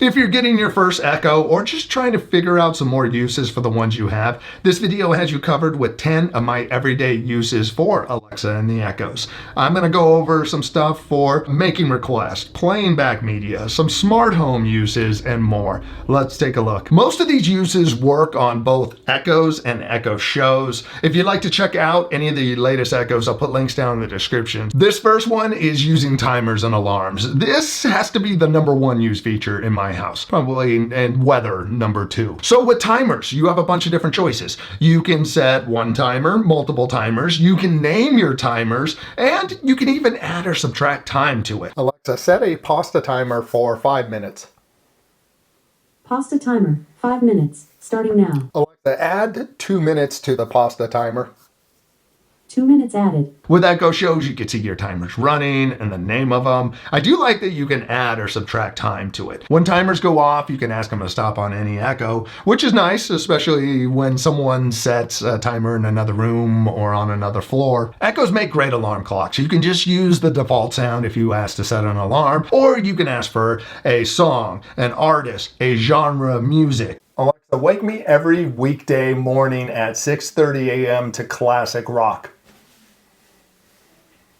If you're getting your first Echo or just trying to figure out some more uses for the ones you have, this video has you covered with 10 of my everyday uses for Alexa and the Echoes. I'm going to go over some stuff for making requests, playing back media, some smart home uses, and more. Let's take a look. Most of these uses work on both Echoes and Echo Shows. If you'd like to check out any of the latest Echoes, I'll put links down in the description. This first one is using timers and alarms. This has to be the #1 use feature in my house, probably, and weather #2. So with timers, you have a bunch of different choices. You can set one timer, multiple timers, you can name your timers, and you can even add or subtract time to it. Alexa, set a pasta timer for 5 minutes. Pasta timer, 5 minutes, starting now. Alexa, add 2 minutes to the pasta timer. 2 minutes added. With Echo Shows, you can see your timers running and the name of them. I do like that you can add or subtract time to it. When timers go off, you can ask them to stop on any Echo, which is nice, especially when someone sets a timer in another room or on another floor. Echoes make great alarm clocks. You can just use the default sound if you ask to set an alarm, or you can ask for a song, an artist, a genre of music. Alexa, wake me every weekday morning at 6:30 a.m. to classic rock.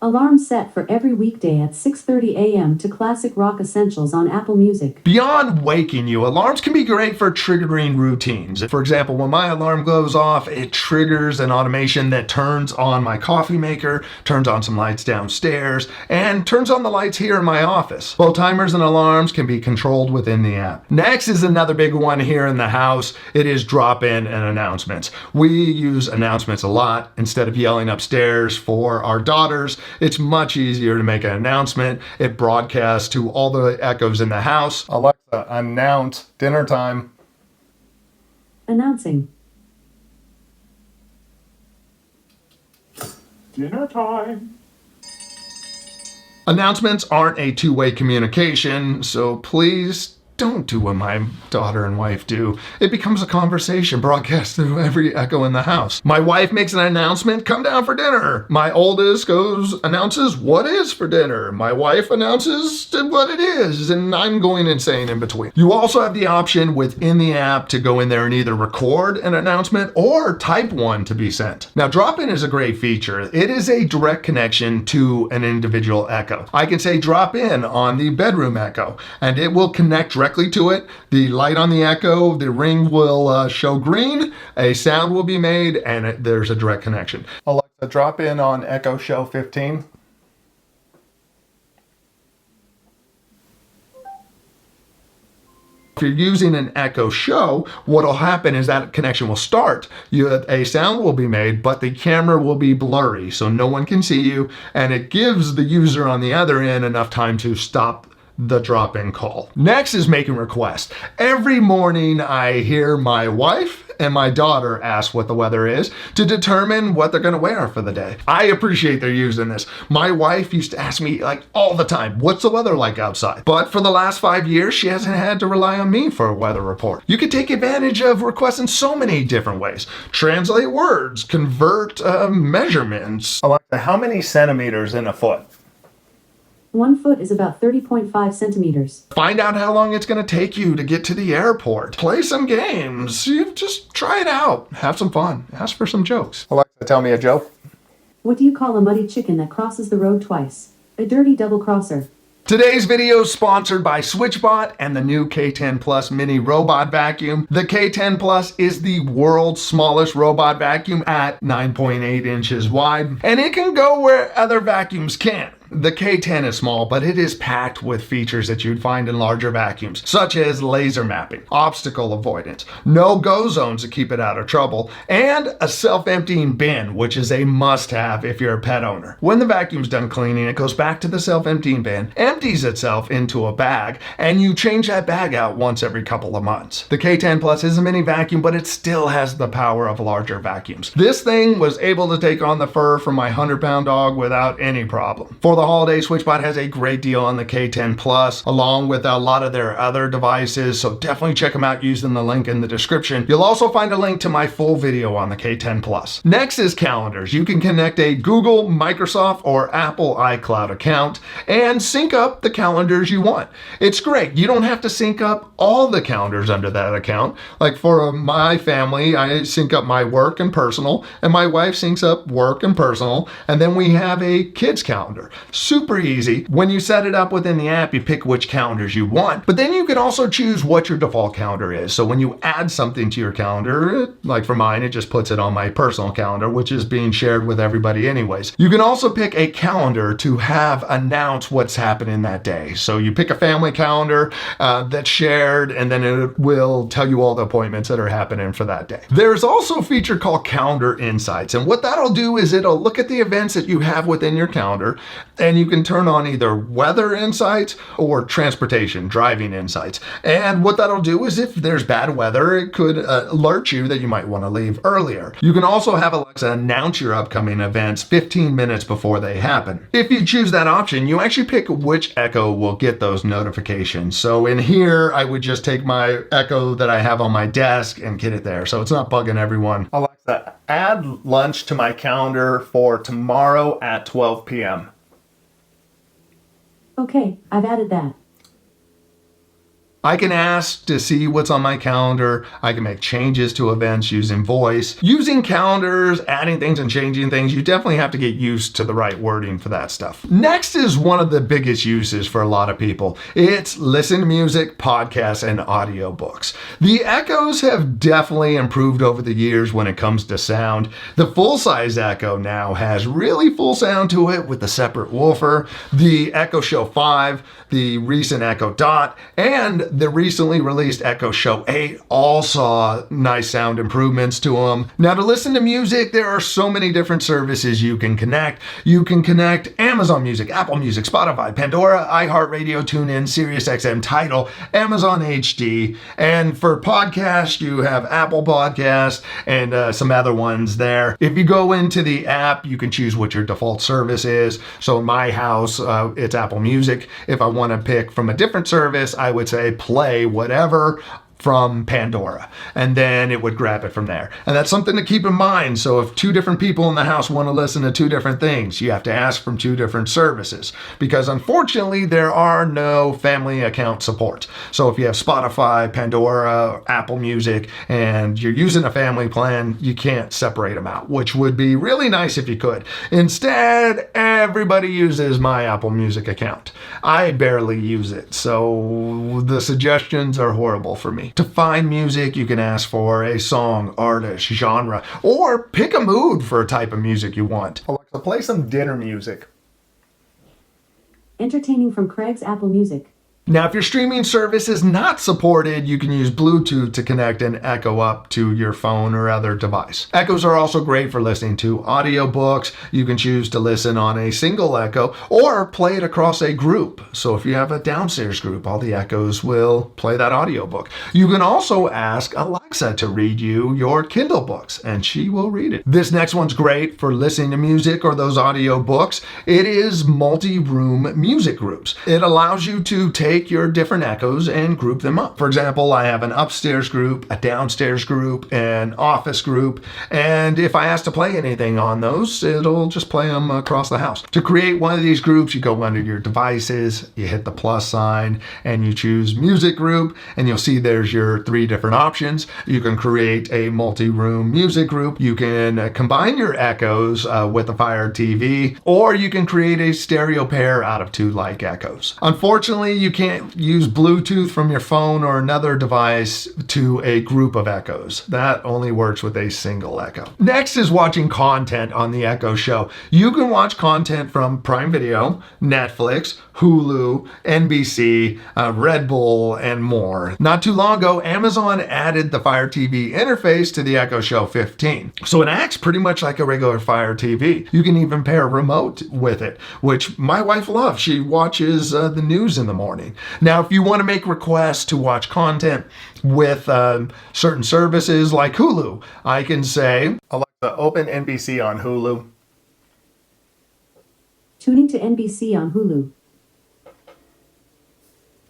Alarm set for every weekday at 6:30 a.m. to Classic Rock Essentials on Apple Music. Beyond waking you, alarms can be great for triggering routines. For example, when my alarm goes off, it triggers an automation that turns on my coffee maker, turns on some lights downstairs, and turns on the lights here in my office. Both timers and alarms can be controlled within the app. Next is another big one here in the house. It is drop-in and announcements. We use announcements a lot. Instead of yelling upstairs for our daughters, it's much easier to make an announcement. It broadcasts to all the Echoes in the house. Alexa, announce dinner time. Announcing. Dinner time. Announcements aren't a two-way communication, so please don't do what my daughter and wife do. It becomes a conversation broadcast through every Echo in the house. My wife makes an announcement, come down for dinner. My oldest announces what is for dinner. My wife announces what it is, and I'm going insane in between. You also have the option within the app to go in there and either record an announcement or type one to be sent. Now, drop-in is a great feature. It is a direct connection to an individual Echo. I can say drop in on the bedroom Echo, and it will connect directly to it. The light on the Echo, the ring will show green, a sound will be made, and there's a direct connection. Alexa, drop in on Echo Show 15. If you're using an Echo Show, what will happen is that connection will start. A sound will be made, but the camera will be blurry, so no one can see you, and it gives the user on the other end enough time to stop the drop-in call. Next is making requests. Every morning I hear my wife and my daughter ask what the weather is to determine what they're going to wear for the day. I appreciate they're using this. My wife used to ask me like all the time, what's the weather like outside? But for the last 5 years, she hasn't had to rely on me for a weather report. You can take advantage of requests in so many different ways. Translate words, convert measurements. Alexa, how many centimeters in a foot? 1 foot is about 30.5 centimeters. Find out how long it's going to take you to get to the airport. Play some games. You just try it out. Have some fun. Ask for some jokes. Alexa, tell me a joke. What do you call a muddy chicken that crosses the road twice? A dirty double crosser. Today's video is sponsored by SwitchBot and the new K10 Plus mini robot vacuum. The K10 Plus is the world's smallest robot vacuum at 9.8 inches wide, and it can go where other vacuums can't. The K10 is small, but it is packed with features that you'd find in larger vacuums, such as laser mapping, obstacle avoidance, no-go zones to keep it out of trouble, and a self-emptying bin, which is a must-have if you're a pet owner. When the vacuum's done cleaning, it goes back to the self-emptying bin, empties itself into a bag, and you change that bag out once every couple of months. The K10 Plus is a mini vacuum, but it still has the power of larger vacuums. This thing was able to take on the fur from my 100-pound dog without any problem. For the holidays, SwitchBot has a great deal on the K10 Plus, along with a lot of their other devices, so definitely check them out using the link in the description. You'll also find a link to my full video on the K10 Plus. Next is calendars. You can connect a Google, Microsoft, or Apple iCloud account and sync up the calendars you want. It's great. You don't have to sync up all the calendars under that account. Like for my family, I sync up my work and personal, and my wife syncs up work and personal, and then we have a kids calendar. Super easy. When you set it up within the app, you pick which calendars you want, but then you can also choose what your default calendar is. So when you add something to your calendar, like for mine, it just puts it on my personal calendar, which is being shared with everybody anyways. You can also pick a calendar to have announce what's happening that day. So you pick a family calendar that's shared, and then it will tell you all the appointments that are happening for that day. There's also a feature called Calendar Insights, and what that'll do is it'll look at the events that you have within your calendar, and you can turn on either weather insights or transportation, driving insights. And what that'll do is if there's bad weather, it could alert you that you might want to leave earlier. You can also have Alexa announce your upcoming events 15 minutes before they happen. If you choose that option, you actually pick which Echo will get those notifications. So in here, I would just take my Echo that I have on my desk and get it there, so it's not bugging everyone. Alexa, add lunch to my calendar for tomorrow at 12 p.m. Okay, I've added that. I can ask to see what's on my calendar. I can make changes to events using voice. Using calendars, adding things and changing things, you definitely have to get used to the right wording for that stuff. Next is one of the biggest uses for a lot of people. It's listen to music, podcasts, and audiobooks. The Echoes have definitely improved over the years when it comes to sound. The full-size Echo now has really full sound to it with the separate woofer. The Echo Show 5, the recent Echo Dot, and the recently released Echo Show 8 all saw nice sound improvements to them. Now, to listen to music, there are so many different services you can connect. You can connect Amazon Music, Apple Music, Spotify, Pandora, iHeartRadio, TuneIn, SiriusXM, Tidal, Amazon HD. And for podcasts, you have Apple Podcasts and some other ones there. If you go into the app, you can choose what your default service is. So in my house, it's Apple Music. If I want to pick from a different service, I would say play whatever from Pandora, and then it would grab it from there. And that's something to keep in mind. So if two different people in the house want to listen to two different things, you have to ask from two different services, because unfortunately there are no family account support. So if you have Spotify, Pandora, Apple Music, and you're using a family plan, you can't separate them out, which would be really nice if you could. Instead, everybody uses my Apple Music account. I barely use it, so the suggestions are horrible for me. To find music, you can ask for a song, artist, genre, or pick a mood for a type of music you want. Alexa, play some dinner music. Entertaining from Craig's Apple Music. Now, if your streaming service is not supported, you can use Bluetooth to connect an Echo up to your phone or other device. Echoes are also great for listening to audiobooks. You can choose to listen on a single Echo or play it across a group. So if you have a downstairs group, all the Echoes will play that audiobook. You can also ask Alexa to read you your Kindle books, and she will read it. This next one's great for listening to music or those audiobooks. It is multi-room music groups. It allows you to take your different Echoes and group them up. For example, I have an upstairs group, a downstairs group, an office group, and if I ask to play anything on those, it'll just play them across the house. To create one of these groups, you go under your devices, you hit the plus sign, and you choose music group, and you'll see there's your three different options. You can create a multi-room music group, you can combine your Echoes with a Fire TV, or you can create a stereo pair out of two like Echoes. Unfortunately, you can't use Bluetooth from your phone or another device to a group of Echoes. That only works with a single Echo. Next is watching content on the Echo Show. You can watch content from Prime Video, Netflix, Hulu, NBC, Red Bull, and more. Not too long ago, Amazon added the Fire TV interface to the Echo Show 15. So it acts pretty much like a regular Fire TV. You can even pair a remote with it, which my wife loves. She watches the news in the morning. Now, if you want to make requests to watch content with certain services like Hulu, I can say, Alexa, open NBC on Hulu. Tuning to NBC on Hulu.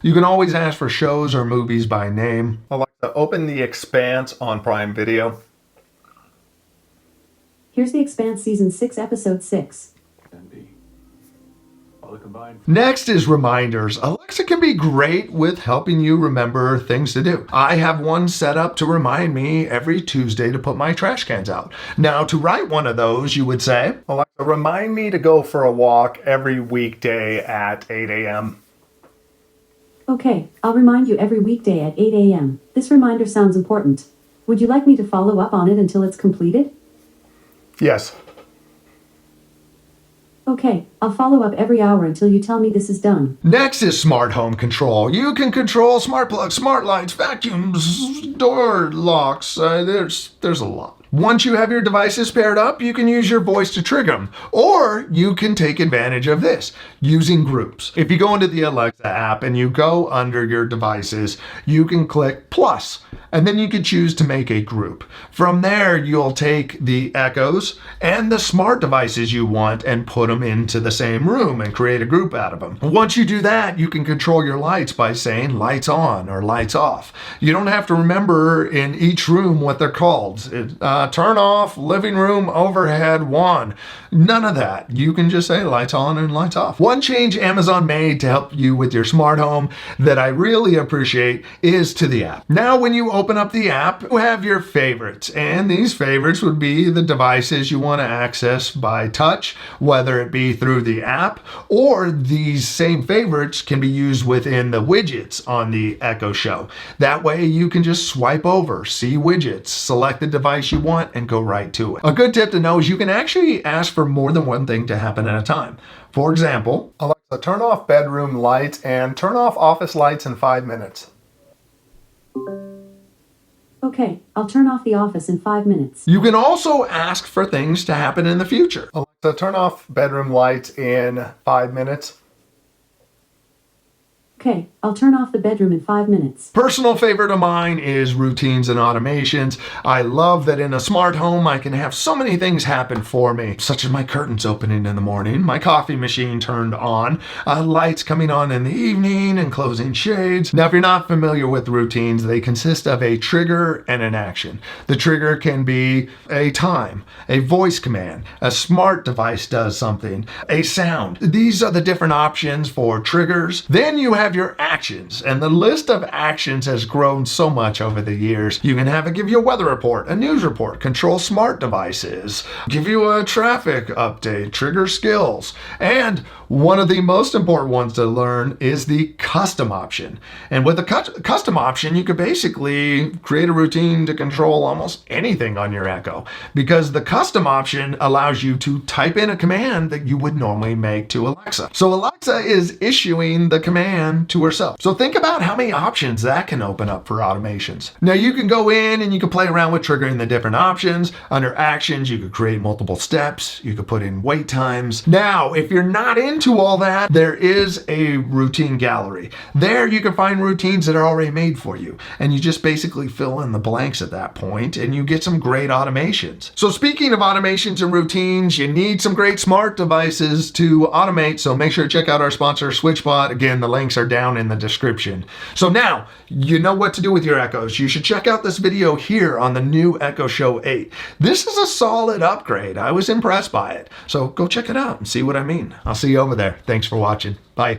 You can always ask for shows or movies by name. Alexa, open The Expanse on Prime Video. Here's The Expanse Season 6, Episode 6. Next is reminders. Alexa can be great with helping you remember things to do. I have one set up to remind me every Tuesday to put my trash cans out. Now, to write one of those, you would say, Alexa, remind me to go for a walk every weekday at 8 a.m. Okay, I'll remind you every weekday at 8 a.m. This reminder sounds important. Would you like me to follow up on it until it's completed? Yes. Okay, I'll follow up every hour until you tell me this is done. Next is smart home control. You can control smart plugs, smart lights, vacuums, door locks. There's a lot. Once you have your devices paired up, you can use your voice to trigger them. Or you can take advantage of this, using groups. If you go into the Alexa app and you go under your devices, you can click plus, and then you can choose to make a group. From there, you'll take the Echoes and the smart devices you want and put them into the same room and create a group out of them. Once you do that, you can control your lights by saying lights on or lights off. You don't have to remember in each room what they're called. Turn off, living room, overhead, 1. None of that. You can just say lights on and lights off. One change Amazon made to help you with your smart home that I really appreciate is to the app. Now, when you open up the app, you have your favorites, and these favorites would be the devices you want to access by touch, whether it be through the app, or these same favorites can be used within the widgets on the Echo Show. That way you can just swipe over, see widgets, select the device you want, and go right to it. A good tip to know is you can actually ask for more than one thing to happen at a time. For example, Alexa, turn off bedroom lights and turn off office lights in 5 minutes. Okay, I'll turn off the office in 5 minutes. You can also ask for things to happen in the future. Alexa, turn off bedroom lights in 5 minutes. Okay, I'll turn off the bedroom in 5 minutes. Personal favorite of mine is routines and automations. I love that in a smart home, I can have so many things happen for me, such as my curtains opening in the morning, my coffee machine turned on, lights coming on in the evening, and closing shades. Now, if you're not familiar with routines, they consist of a trigger and an action. The trigger can be a time, a voice command, a smart device does something, a sound. These are the different options for triggers. Then you have your actions, and the list of actions has grown so much over the years. You can have it give you a weather report, a news report, control smart devices, give you a traffic update, trigger skills, and one of the most important ones to learn is the custom option. And with the custom option, you could basically create a routine to control almost anything on your Echo, because the custom option allows you to type in a command that you would normally make to Alexa. So Alexa is issuing the command to herself. So think about how many options that can open up for automations. Now you can go in and you can play around with triggering the different options. Under actions, you could create multiple steps. You could put in wait times. Now, if you're not into all that, there is a routine gallery. There you can find routines that are already made for you. And you just basically fill in the blanks at that point and you get some great automations. So speaking of automations and routines, you need some great smart devices to automate. So make sure to check out our sponsor, SwitchBot. Again, the links are down in the description. So now you know what to do with your Echoes. You should check out this video here on the new Echo Show 8. This is a solid upgrade. I was impressed by it. So go check it out and see what I mean. I'll see you over there. Thanks for watching. Bye.